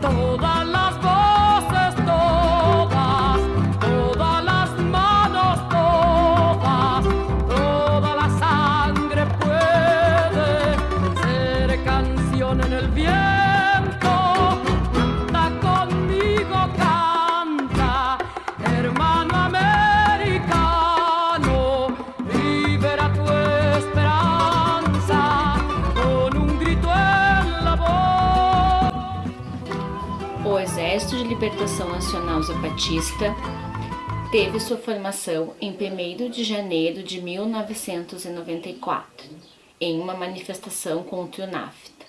Todas las voces, todas las manos, toda la sangre puede ser canción en el viento. Canta conmigo, canta, hermano americano, libera tu esperanza con un grito en la voz. O Exército de Libertação Nacional Zapatista teve sua formação em 1º de janeiro de 1994, em uma manifestação contra o NAFTA.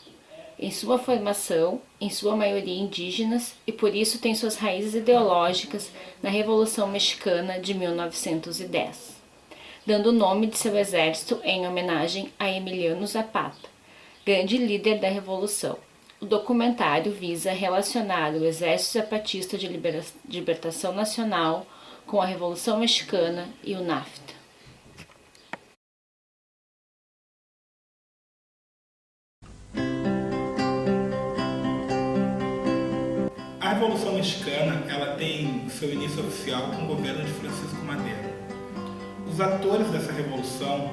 Em sua formação, em sua maioria indígenas, e por isso tem suas raízes ideológicas na Revolução Mexicana de 1910, dando o nome de seu exército em homenagem a Emiliano Zapata, grande líder da Revolução. O documentário visa relacionar o Exército Zapatista de Libertação Nacional com a Revolução Mexicana e o NAFTA. A Revolução Mexicana ela tem seu início oficial com o governo de Francisco Madero. Os atores dessa revolução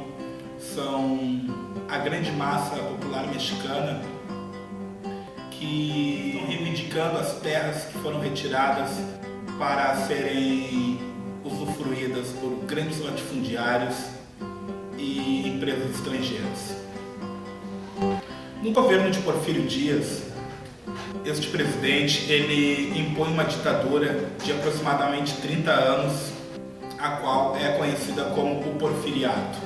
são a grande massa popular mexicana que estão reivindicando as terras que foram retiradas para serem usufruídas por grandes latifundiários e empresas estrangeiras. No governo de Porfírio Dias, este presidente ele impõe uma ditadura de aproximadamente 30 anos, a qual é conhecida como o Porfiriato.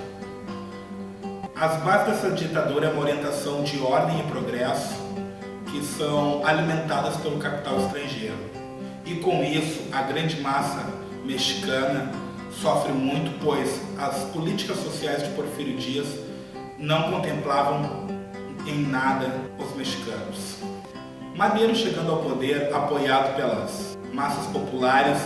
As bases dessa ditadura é uma orientação de ordem e progresso que são alimentadas pelo capital estrangeiro. E com isso, a grande massa mexicana sofre muito, pois as políticas sociais de Porfírio Dias não contemplavam em nada os mexicanos. Madero, chegando ao poder, apoiado pelas massas populares,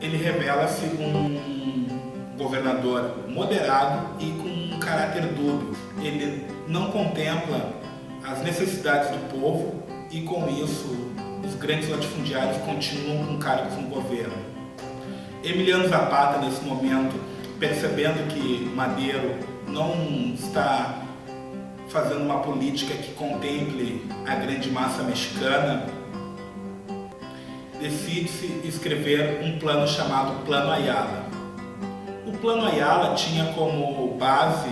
ele revela-se um governador moderado e com um caráter dúbio. Ele não contempla as necessidades do povo e, com isso, os grandes latifundiários continuam com cargos no governo. Emiliano Zapata, nesse momento, percebendo que Madero não está fazendo uma política que contemple a grande massa mexicana, decide-se escrever um plano chamado Plano Ayala. O Plano Ayala tinha como base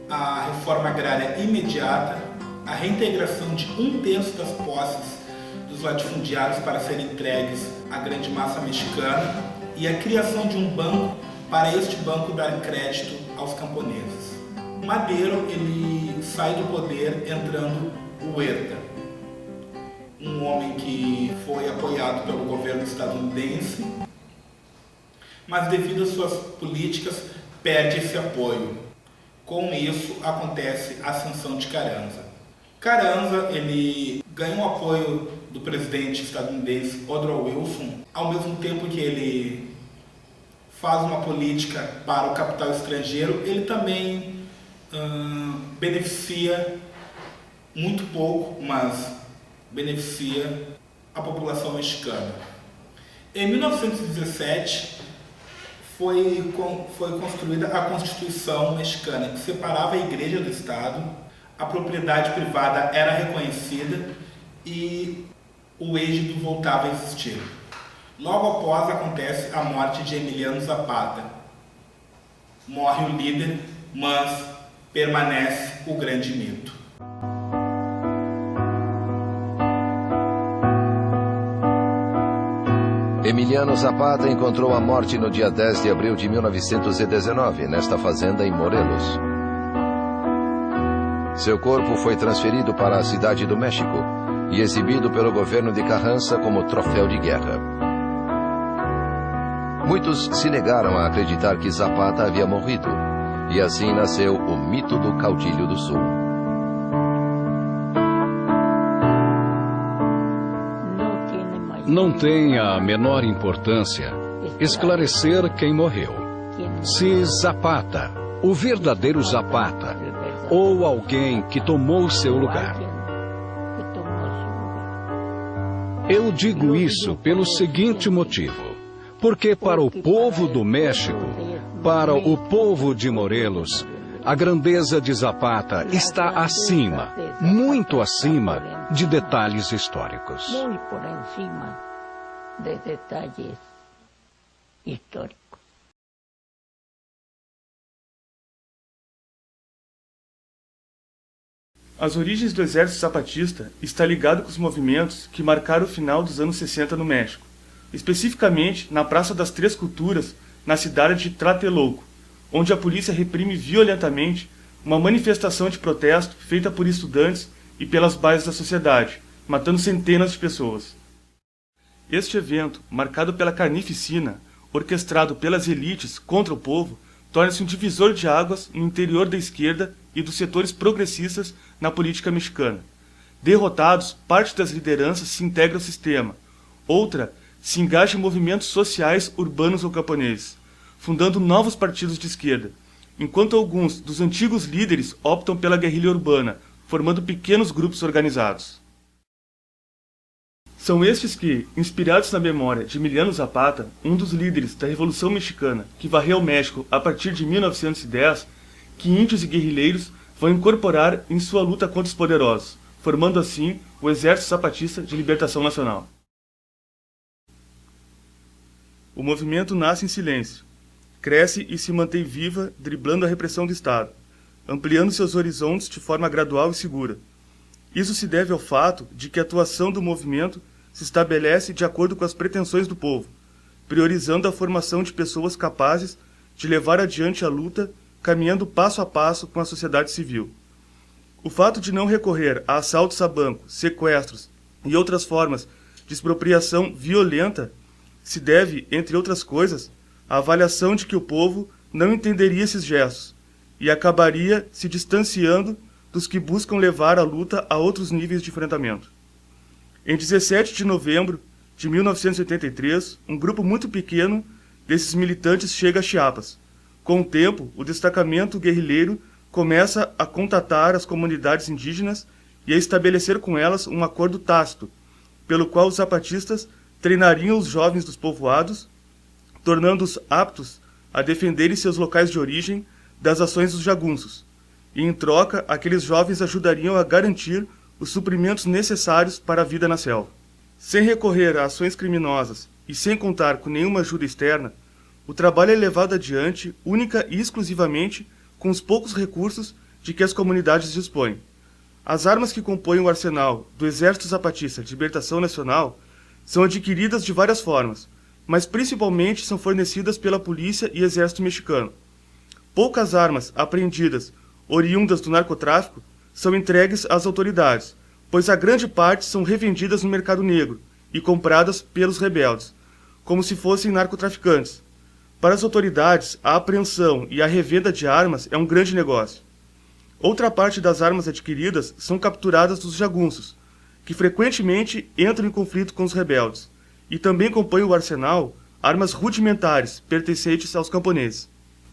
a reforma agrária imediata, a reintegração de 1/3 das posses dos latifundiários para serem entregues à grande massa mexicana e a criação de um banco para este banco dar crédito aos camponeses. Madero ele sai do poder entrando o Huerta, um homem que foi apoiado pelo governo estadunidense, mas devido às suas políticas perde esse apoio. Com isso acontece a ascensão de Carranza. Carranza ele ganha o apoio do presidente estadunidense Woodrow Wilson, ao mesmo tempo que ele faz uma política para o capital estrangeiro, ele também beneficia muito pouco, mas beneficia a população mexicana. Em 1917 foi construída a Constituição Mexicana, que separava a igreja do Estado, a propriedade privada era reconhecida e o êxodo voltava a existir. Logo após acontece a morte de Emiliano Zapata. Morre o líder, mas permanece o grande mito. Emiliano Zapata encontrou a morte no dia 10 de abril de 1919, nesta fazenda em Morelos. Seu corpo foi transferido para a cidade do México e exibido pelo governo de Carranza como troféu de guerra. Muitos se negaram a acreditar que Zapata havia morrido, e assim nasceu o mito do Caudilho do Sul. Não tem a menor importância esclarecer quem morreu. Se Zapata, o verdadeiro Zapata, ou alguém que tomou seu lugar. Eu digo isso pelo seguinte motivo. Porque para o povo do México, para o povo de Morelos, a grandeza de Zapata está acima, muito acima, de detalhes históricos. Muy por encima de detalles históricos. As origens do Exército Zapatista está ligado com os movimentos que marcaram o final dos anos 60 no México, especificamente na Praça das Três Culturas, na cidade de Tlatelolco, onde a polícia reprime violentamente uma manifestação de protesto feita por estudantes e pelas bases da sociedade, matando centenas de pessoas. Este evento, marcado pela carnificina, orquestrado pelas elites contra o povo, torna-se um divisor de águas no interior da esquerda e dos setores progressistas na política mexicana. Derrotados, parte das lideranças se integra ao sistema, outra se engaja em movimentos sociais urbanos ou camponeses, fundando novos partidos de esquerda, enquanto alguns dos antigos líderes optam pela guerrilha urbana, formando pequenos grupos organizados. São estes que, inspirados na memória de Emiliano Zapata, um dos líderes da Revolução Mexicana que varreu o México a partir de 1910, que índios e guerrilheiros vão incorporar em sua luta contra os poderosos, formando assim o Exército Zapatista de Libertação Nacional. O movimento nasce em silêncio, cresce e se mantém viva, driblando a repressão do Estado, ampliando seus horizontes de forma gradual e segura. Isso se deve ao fato de que a atuação do movimento se estabelece de acordo com as pretensões do povo, priorizando a formação de pessoas capazes de levar adiante a luta, caminhando passo a passo com a sociedade civil. O fato de não recorrer a assaltos a bancos, sequestros e outras formas de expropriação violenta se deve, entre outras coisas, à avaliação de que o povo não entenderia esses gestos e acabaria se distanciando dos que buscam levar a luta a outros níveis de enfrentamento. Em 17 de novembro de 1983, um grupo muito pequeno desses militantes chega a Chiapas. Com o tempo, o destacamento guerrilheiro começa a contatar as comunidades indígenas e a estabelecer com elas um acordo tácito, pelo qual os zapatistas treinariam os jovens dos povoados, tornando-os aptos a defenderem seus locais de origem das ações dos jagunços, e em troca, aqueles jovens ajudariam a garantir os suprimentos necessários para a vida na selva. Sem recorrer a ações criminosas e sem contar com nenhuma ajuda externa, o trabalho é levado adiante única e exclusivamente com os poucos recursos de que as comunidades dispõem. As armas que compõem o arsenal do Exército Zapatista de Libertação Nacional são adquiridas de várias formas, mas principalmente são fornecidas pela polícia e exército mexicano. Poucas armas apreendidas, oriundas do narcotráfico, são entregues às autoridades, pois a grande parte são revendidas no mercado negro e compradas pelos rebeldes, como se fossem narcotraficantes. Para as autoridades, a apreensão e a revenda de armas é um grande negócio. Outra parte das armas adquiridas são capturadas dos jagunços, que frequentemente entram em conflito com os rebeldes, e também compõem o arsenal armas rudimentares pertencentes aos camponeses.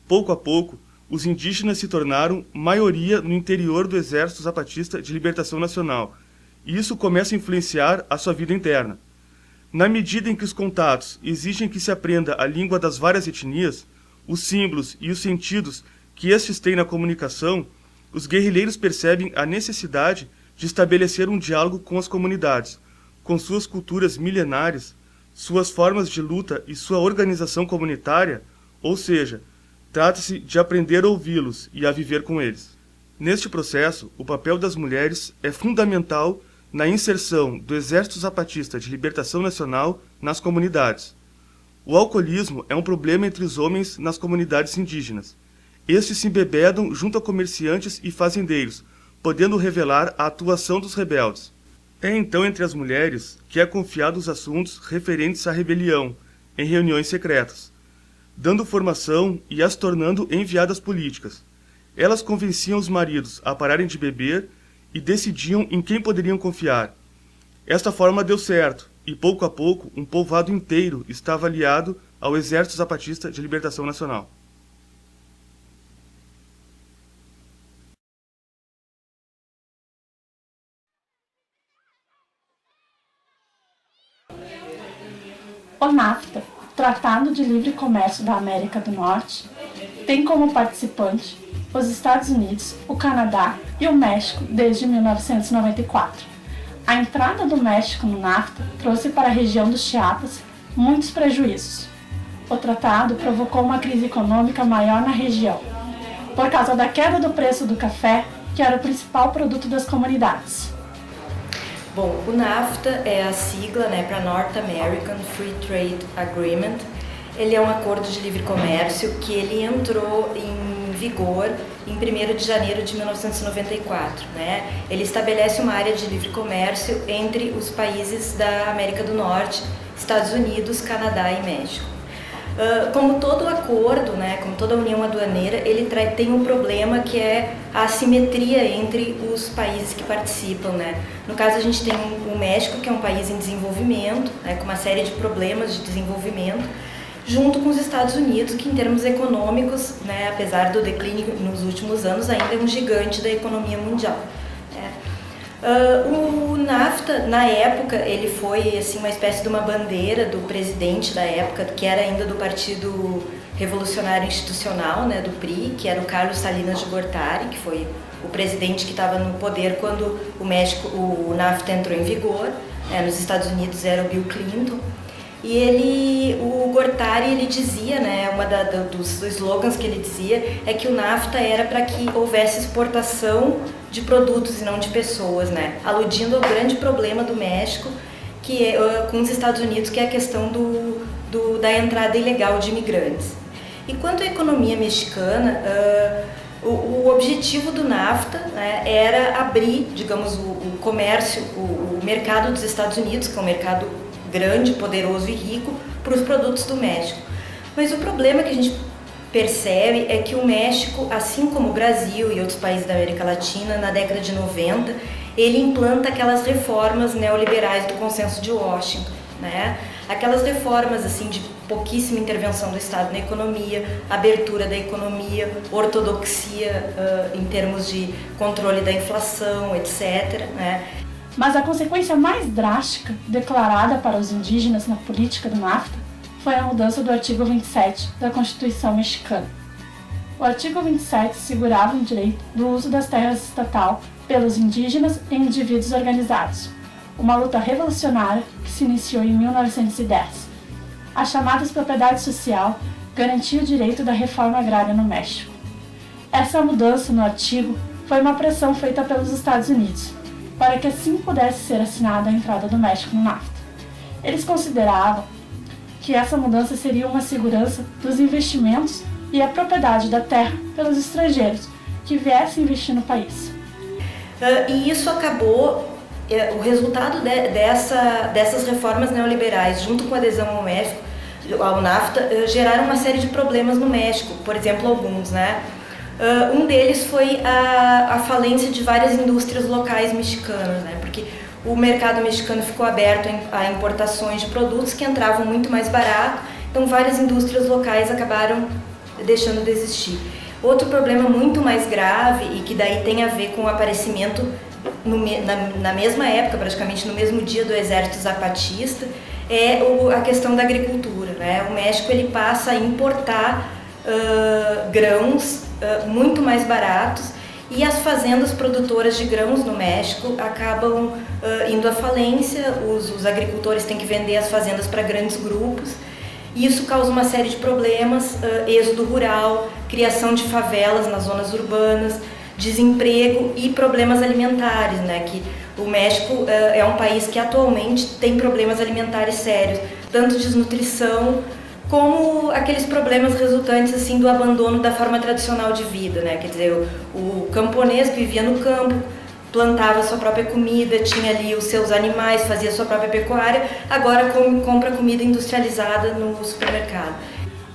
Pouco a pouco, os indígenas se tornaram maioria no interior do Exército Zapatista de Libertação Nacional, e isso começa a influenciar a sua vida interna. Na medida em que os contatos exigem que se aprenda a língua das várias etnias, os símbolos e os sentidos que estes têm na comunicação, os guerrilheiros percebem a necessidade de estabelecer um diálogo com as comunidades, com suas culturas milenares, suas formas de luta e sua organização comunitária, ou seja, trata-se de aprender a ouvi-los e a viver com eles. Neste processo, o papel das mulheres é fundamental na inserção do Exército Zapatista de Libertação Nacional nas comunidades. O alcoolismo é um problema entre os homens nas comunidades indígenas. Estes se embebedam junto a comerciantes e fazendeiros, podendo revelar a atuação dos rebeldes. É então entre as mulheres que é confiado os assuntos referentes à rebelião, em reuniões secretas, dando formação e as tornando enviadas políticas. Elas convenciam os maridos a pararem de beber e decidiam em quem poderiam confiar. Esta forma deu certo, e pouco a pouco um povoado inteiro estava aliado ao Exército Zapatista de Libertação Nacional. O NAFTA, Tratado de Livre Comércio da América do Norte, tem como participante os Estados Unidos, o Canadá e o México desde 1994. A entrada do México no NAFTA trouxe para a região do Chiapas muitos prejuízos. O tratado provocou uma crise econômica maior na região, por causa da queda do preço do café, que era o principal produto das comunidades. Bom, o NAFTA é a sigla, para North American Free Trade Agreement. Ele é um acordo de livre comércio que ele entrou em vigor em 1º de janeiro de 1994. Ele estabelece uma área de livre comércio entre os países da América do Norte, Estados Unidos, Canadá e México. Como todo acordo, como toda união aduaneira, ele tem um problema que é a assimetria entre os países que participam. No caso, a gente tem o México, que é um país em desenvolvimento, com uma série de problemas de desenvolvimento, junto com os Estados Unidos, que em termos econômicos, apesar do declínio nos últimos anos, ainda é um gigante da economia mundial. O NAFTA, na época, ele foi assim, uma espécie de uma bandeira do presidente da época, que era ainda do Partido Revolucionário Institucional, do PRI, que era o Carlos Salinas de Gortari, que foi o presidente que estava no poder quando o NAFTA entrou em vigor. Nos Estados Unidos era o Bill Clinton. E o Gortari, ele dizia, dos slogans que ele dizia é que o NAFTA era para que houvesse exportação de produtos e não de pessoas, aludindo ao grande problema do México com os Estados Unidos, que é a questão da entrada ilegal de imigrantes. E quanto à economia mexicana, o objetivo do NAFTA era abrir, digamos, o comércio, o mercado dos Estados Unidos, que é um mercado grande, poderoso e rico, para os produtos do México. Mas o problema que a gente percebe é que o México, assim como o Brasil e outros países da América Latina, na década de 90, ele implanta aquelas reformas neoliberais do Consenso de Washington, Aquelas reformas assim de pouquíssima intervenção do Estado na economia, abertura da economia, ortodoxia em termos de controle da inflação, etc., Mas a consequência mais drástica declarada para os indígenas na política do NAFTA foi a mudança do artigo 27 da Constituição mexicana. O artigo 27 segurava o direito do uso das terras estatal pelos indígenas e indivíduos organizados, uma luta revolucionária que se iniciou em 1910. A chamada propriedade social garantia o direito da reforma agrária no México. Essa mudança no artigo foi uma pressão feita pelos Estados Unidos, para que assim pudesse ser assinada a entrada do México no NAFTA. Eles consideravam que essa mudança seria uma segurança dos investimentos e a propriedade da terra pelos estrangeiros que viessem investir no país. E isso acabou, o resultado dessas reformas neoliberais, junto com a adesão ao NAFTA, geraram uma série de problemas no México, por exemplo, alguns, Um deles foi a falência de várias indústrias locais mexicanas, porque o mercado mexicano ficou aberto a importações de produtos que entravam muito mais barato, então várias indústrias locais acabaram deixando de existir. Outro problema muito mais grave e que daí tem a ver com o aparecimento na mesma época, praticamente no mesmo dia do exército zapatista, é a questão da agricultura. O México ele passa a importar grãos muito mais baratos e as fazendas produtoras de grãos no México acabam indo à falência, os agricultores têm que vender as fazendas para grandes grupos e isso causa uma série de problemas, êxodo rural, criação de favelas nas zonas urbanas, desemprego e problemas alimentares, que o México é um país que atualmente tem problemas alimentares sérios, tanto desnutrição como aqueles problemas resultantes assim do abandono da forma tradicional de vida, Quer dizer, o camponês que vivia no campo, plantava sua própria comida, tinha ali os seus animais, fazia sua própria pecuária, agora compra comida industrializada no supermercado.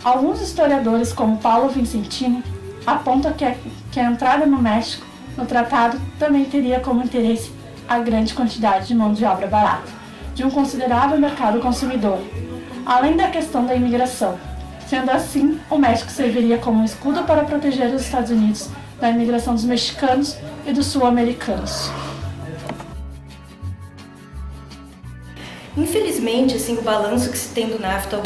Alguns historiadores, como Paulo Vincentini, apontam que a entrada no México no tratado também teria como interesse a grande quantidade de mão de obra barata, de um considerável mercado consumidor, além da questão da imigração. Sendo assim, o México serviria como um escudo para proteger os Estados Unidos da imigração dos mexicanos e dos sul-americanos. infelizmente, assim, o balanço que se tem do NAFTA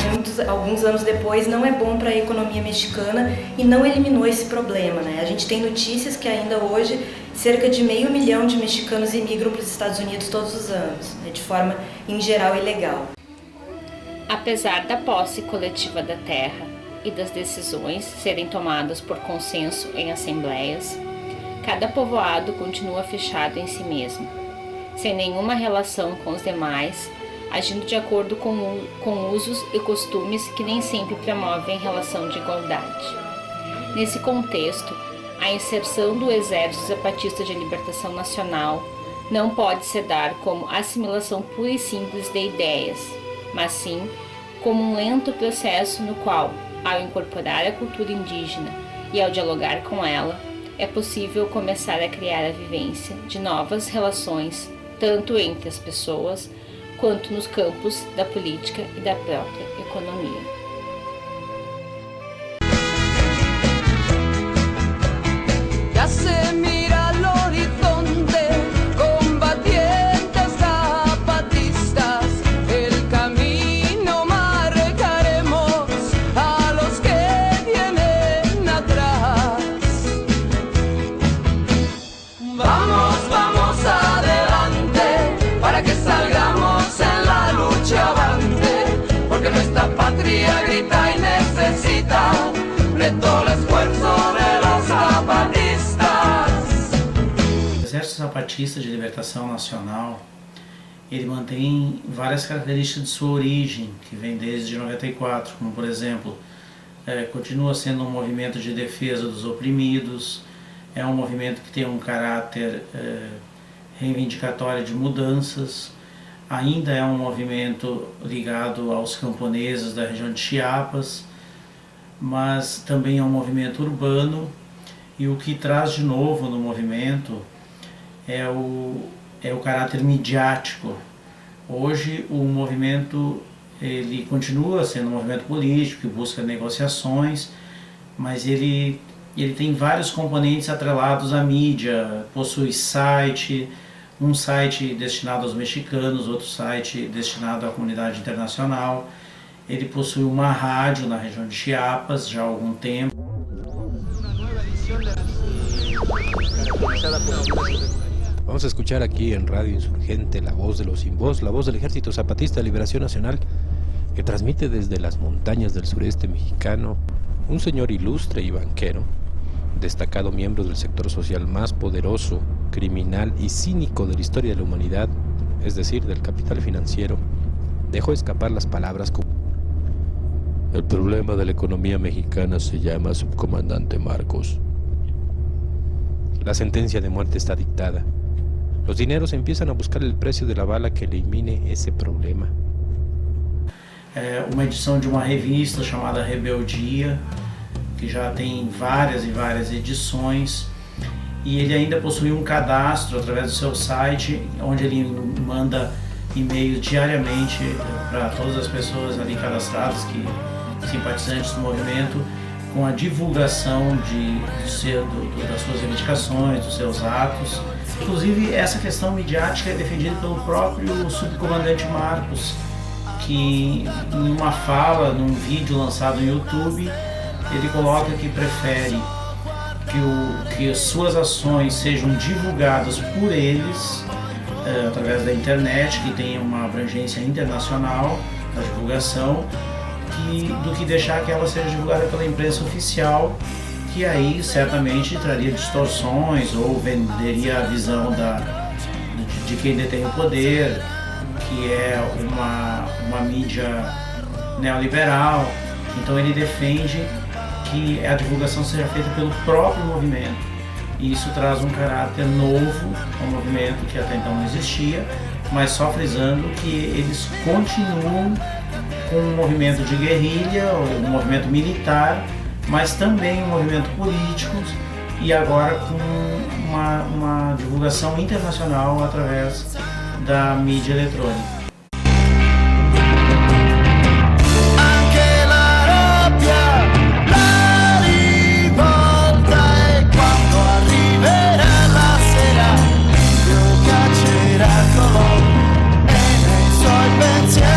alguns anos depois não é bom para a economia mexicana e não eliminou esse problema, né? A gente tem notícias que ainda hoje cerca de 500 mil de mexicanos imigram para os Estados Unidos todos os anos, né, de forma, em geral, ilegal. Apesar da posse coletiva da terra e das decisões serem tomadas por consenso em assembleias, cada povoado continua fechado em si mesmo, sem nenhuma relação com os demais, agindo de acordo com usos e costumes que nem sempre promovem relação de igualdade. Nesse contexto, a inserção do Exército Zapatista de Libertação Nacional não pode se dar como assimilação pura e simples de ideias, mas sim como um lento processo no qual, ao incorporar a cultura indígena e ao dialogar com ela, é possível começar a criar a vivência de novas relações, tanto entre as pessoas, quanto nos campos da política e da própria economia. Ya se mira al horizonte, combatientes zapatistas, el camino marcaremos a los que vienen atrás. Vamos, vamos adelante, para que salgamos en la lucha avante, porque nuestra patria grita y necesita de todo el esfuerzo de los zapatistas. O Exército Zapatista de Libertação Nacional, ele mantém várias características de sua origem, que vem desde 94, como por exemplo, continua sendo um movimento de defesa dos oprimidos, é um movimento que tem um caráter reivindicatório de mudanças, ainda é um movimento ligado aos camponeses da região de Chiapas, mas também é um movimento urbano, e o que traz de novo no movimento é o caráter midiático. Hoje o movimento ele continua sendo um movimento político que busca negociações, mas ele tem vários componentes atrelados à mídia, possui site, um site destinado aos mexicanos, outro site destinado à comunidade internacional. Ele possui uma rádio na região de Chiapas já há algum tempo. Vamos a escuchar aquí en Radio Insurgente la voz de los sin voz, la voz del Ejército Zapatista de Liberación Nacional, que transmite desde las montañas del sureste mexicano un señor ilustre y banquero, destacado miembro del sector social más poderoso, criminal y cínico de la historia de la humanidad, es decir, del capital financiero, dejó escapar las palabras como: el problema de la economía mexicana se llama subcomandante Marcos. La sentencia de muerte está dictada. Los dineros empiezan a buscar el precio de la bala que elimine esse problema. Uma edição de uma revista chamada Rebeldia, que já tem várias e várias edições, e ele ainda possui um cadastro através do seu site, onde ele manda e-mails diariamente para todas as pessoas ali cadastradas, simpatizantes do movimento, com a divulgação das suas reivindicações, dos seus atos. Inclusive, essa questão midiática é defendida pelo próprio subcomandante Marcos, que em uma fala, num vídeo lançado no YouTube, ele coloca que prefere que as suas ações sejam divulgadas por eles, através da internet, que tenha uma abrangência internacional da divulgação, do que deixar que ela seja divulgada pela imprensa oficial, que aí certamente traria distorções ou venderia a visão de quem detém o poder, que é uma mídia neoliberal. Então ele defende que a divulgação seja feita pelo próprio movimento, e isso traz um caráter novo ao movimento que até então não existia, mas só frisando que eles continuam com um movimento de guerrilha, um movimento militar, mas também um movimento político, e agora com uma divulgação internacional através da mídia eletrônica. Pensieri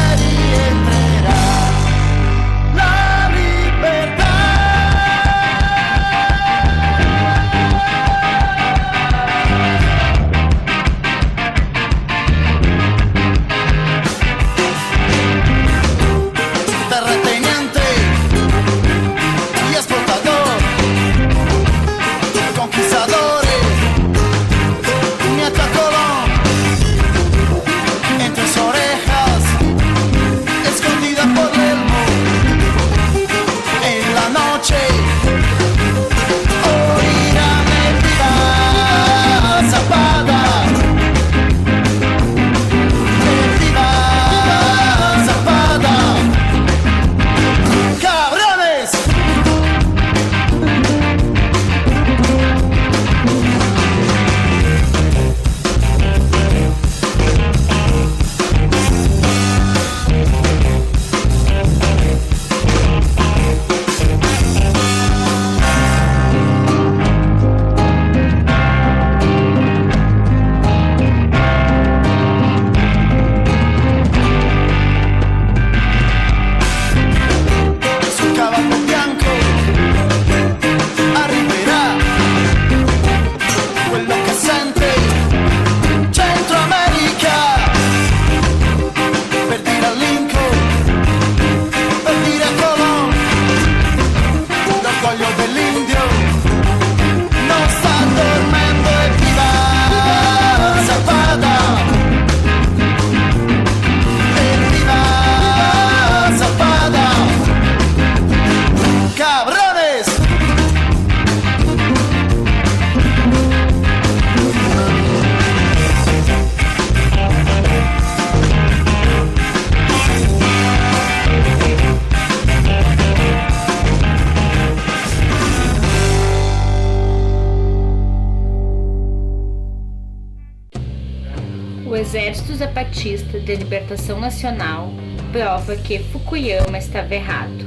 Exército Zapatista de Libertação Nacional prova que Fukuyama estava errado.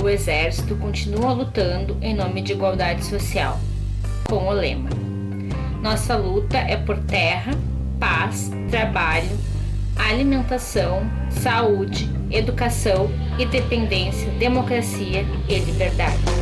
O exército continua lutando em nome de igualdade social, com o lema: nossa luta é por terra, paz, trabalho, alimentação, saúde, educação, independência, democracia e liberdade.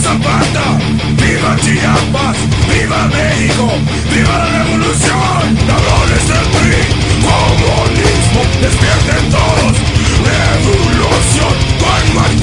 Zapata, viva Chiapas, viva México, viva la revolución, cabrones del PRI, comunismo, despierten todos, revolución, con